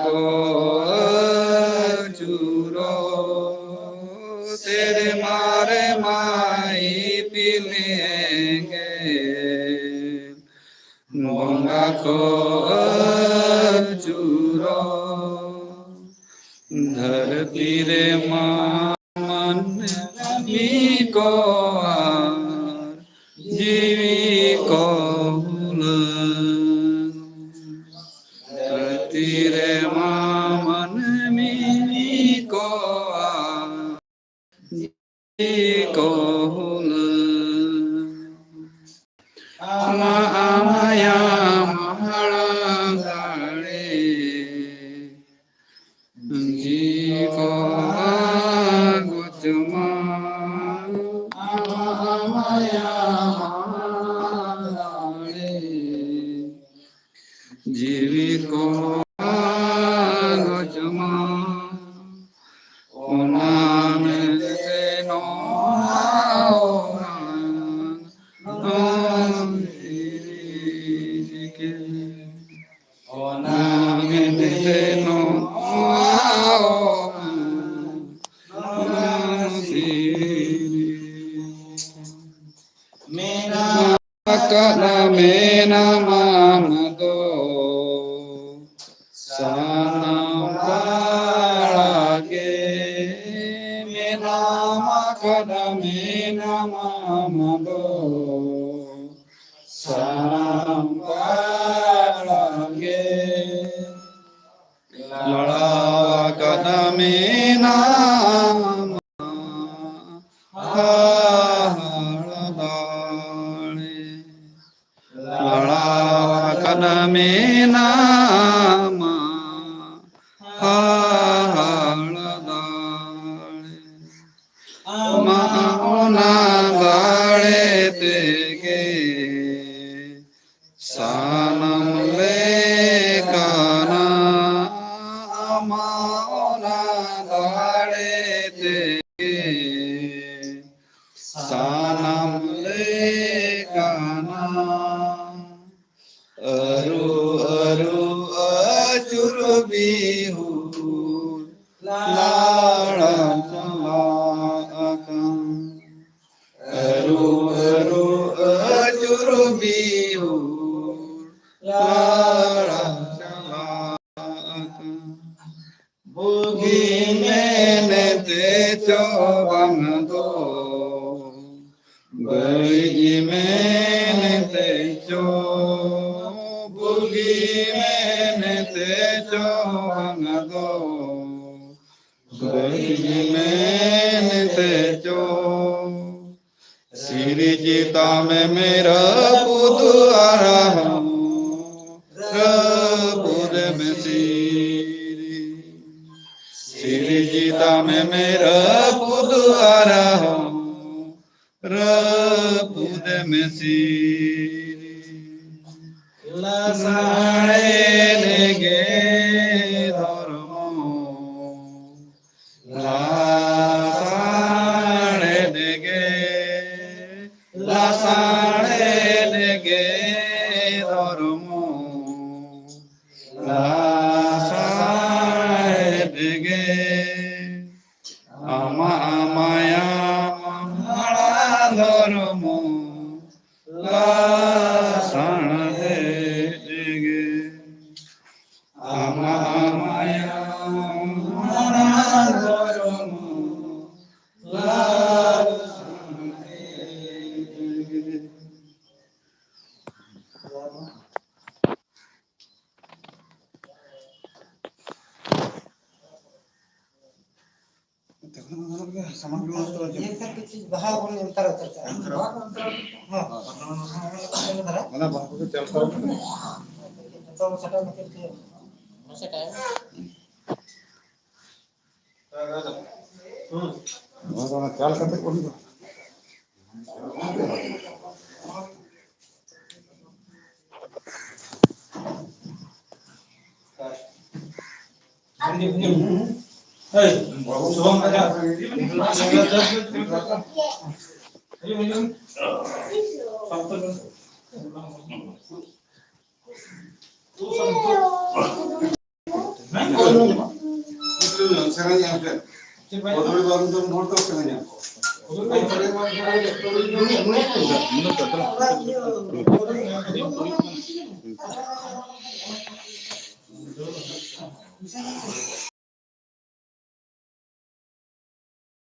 को चूरो तेरे मारे माई पिलेंगे गंगा को चूरो धरती रे मन भी को जीवी को धरती रे मन भी को को amaya mahalangare jiko gutma amaya mahalangare jiviko gutma onamete no mena mamado sanambalage mena makada mena mamado sanambalage lala kada mena Kadamena ma haladale ma ona dale tege sanam lekana ma ona dale tege sanam lekana aru aru acur bihu lala akan aru aru acur bihu lala akan bugi menete cobang do bayi menete bugi menete cobangado bayi menete siri jita me mera putu araham rapude me siri jita me mera putu araham rapude me lasane nege dharmo lasane nege dharmo lasane nege ama amaya mahala dharmo lasane amaya manadharmo lasane